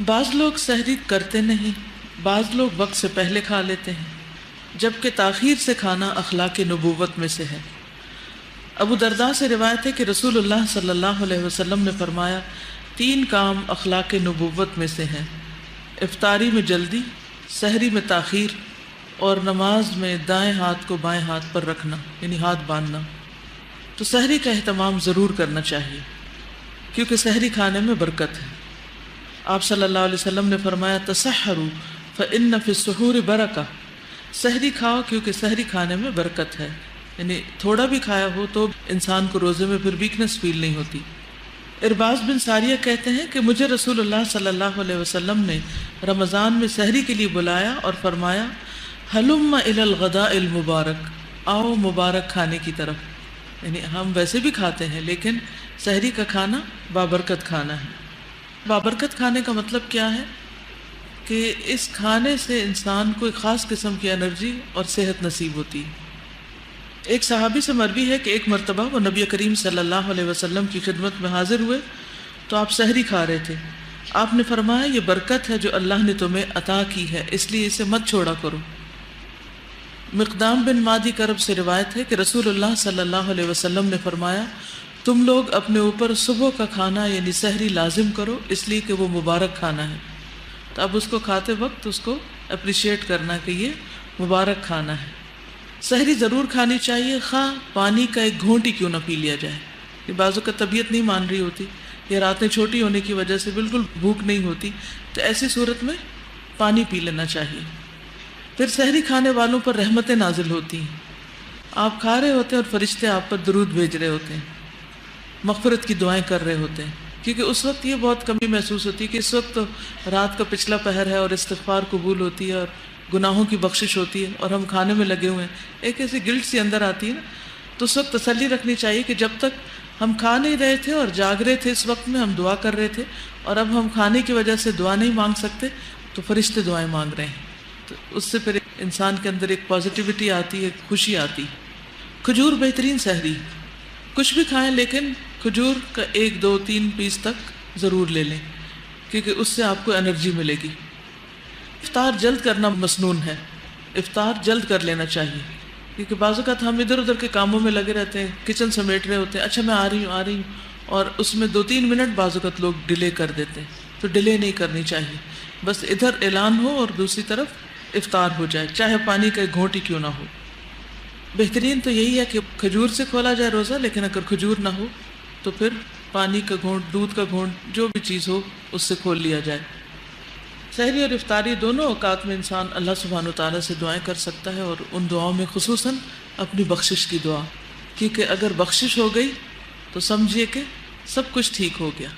بعض لوگ سحری کرتے نہیں، بعض لوگ وقت سے پہلے کھا لیتے ہیں، جبکہ تاخیر سے کھانا اخلاق نبوت میں سے ہے۔ ابو درداء سے روایت ہے کہ رسول اللہ صلی اللہ علیہ وسلم نے فرمایا، 3 کام اخلاق نبوت میں سے ہیں: افطاری میں جلدی، سحری میں تاخیر، اور نماز میں دائیں ہاتھ کو بائیں ہاتھ پر رکھنا، یعنی ہاتھ باندھنا۔ تو سحری کا اہتمام ضرور کرنا چاہیے، کیونکہ سحری کھانے میں برکت ہے۔ آپ صلی اللہ علیہ وسلم نے فرمایا، تسحروا فإن فی السحور برکہ، سحری کھاؤ کیونکہ سحری کھانے میں برکت ہے، یعنی تھوڑا بھی کھایا ہو تو انسان کو روزے میں پھر ویکنس فیل نہیں ہوتی۔ ارباز بن ساریہ کہتے ہیں کہ مجھے رسول اللہ صلی اللہ علیہ وسلم نے رمضان میں سحری کے لیے بلایا اور فرمایا، ہلم الی الغداء المبارک، آؤ مبارک کھانے کی طرف۔ یعنی ہم ویسے بھی کھاتے ہیں لیکن سحری کا کھانا بابرکت کھانا ہے۔ بابرکت کھانے کا مطلب کیا ہے کہ اس کھانے سے انسان کو ایک خاص قسم کی انرجی اور صحت نصیب ہوتی ہے۔ ایک صحابی سے مروی ہے کہ ایک مرتبہ وہ نبی کریم صلی اللہ علیہ وسلم کی خدمت میں حاضر ہوئے تو آپ سحری کھا رہے تھے۔ آپ نے فرمایا، یہ برکت ہے جو اللہ نے تمہیں عطا کی ہے، اس لیے اسے مت چھوڑا کرو۔ مقدام بن مادی کرب سے روایت ہے کہ رسول اللہ صلی اللہ علیہ وسلم نے فرمایا، تم لوگ اپنے اوپر صبح کا کھانا یعنی سحری لازم کرو، اس لیے کہ وہ مبارک کھانا ہے۔ تو اب اس کو کھاتے وقت اس کو اپریشیٹ کرنا کہ یہ مبارک کھانا ہے۔ سحری ضرور کھانی چاہیے، خواہ پانی کا ایک گھونٹ ہی کیوں نہ پی لیا جائے۔ یہ بعضوں کا طبیعت نہیں مان رہی ہوتی یا راتیں چھوٹی ہونے کی وجہ سے بالکل بھوک نہیں ہوتی، تو ایسی صورت میں پانی پی لینا چاہیے۔ پھر سحری کھانے والوں پر رحمتیں نازل ہوتی ہیں۔ آپ کھا رہے ہوتے ہیں اور فرشتے آپ پر درود بھیج رہے ہوتے ہیں، مغفرت کی دعائیں کر رہے ہوتے ہیں، کیونکہ اس وقت یہ بہت کمی محسوس ہوتی ہے کہ اس وقت تو رات کا پچھلا پہر ہے اور استغفار قبول ہوتی ہے اور گناہوں کی بخشش ہوتی ہے، اور ہم کھانے میں لگے ہوئے ہیں، ایک ایسی گلٹ سی اندر آتی ہے نا۔ تو اس وقت تسلی رکھنی چاہیے کہ جب تک ہم کھا نہیں رہے تھے اور جاگ رہے تھے، اس وقت میں ہم دعا کر رہے تھے، اور اب ہم کھانے کی وجہ سے دعا نہیں مانگ سکتے تو فرشتے دعائیں مانگ رہے ہیں۔ تو اس سے پھر انسان کے اندر ایک پازیٹیوٹی آتی ہے، خوشی آتی۔ کھجور بہترین سحری، کچھ بھی کھائیں لیکن کھجور کا 1 2 3 پیس تک ضرور لے لیں، کیونکہ اس سے آپ کو انرجی ملے گی۔ افطار جلد کرنا مسنون ہے، افطار جلد کر لینا چاہیے، کیونکہ بعض اوقات ہم ادھر ادھر کے کاموں میں لگے رہتے ہیں، کچن سمیٹ رہے ہوتے ہیں، اچھا میں آ رہی ہوں، اور اس میں 2 3 منٹ بعض اوقات لوگ ڈیلے کر دیتے ہیں۔ تو ڈیلے نہیں کرنی چاہیے، بس ادھر اعلان ہو اور دوسری طرف افطار ہو جائے، چاہے پانی کا ایک گھونٹ ہی کیوں نہ ہو۔ بہترین تو یہی ہے کہ کھجور سے کھولا جائے روزہ، لیکن اگر کھجور نہ ہو تو پھر پانی کا گھونٹ، دودھ کا گھونٹ، جو بھی چیز ہو اس سے کھول لیا جائے۔ سحری اور افطاری دونوں اوقات میں انسان اللہ سبحانہ وتعالیٰ سے دعائیں کر سکتا ہے، اور ان دعاؤں میں خصوصاً اپنی بخشش کی دعا، کیونکہ اگر بخشش ہو گئی تو سمجھیے کہ سب کچھ ٹھیک ہو گیا۔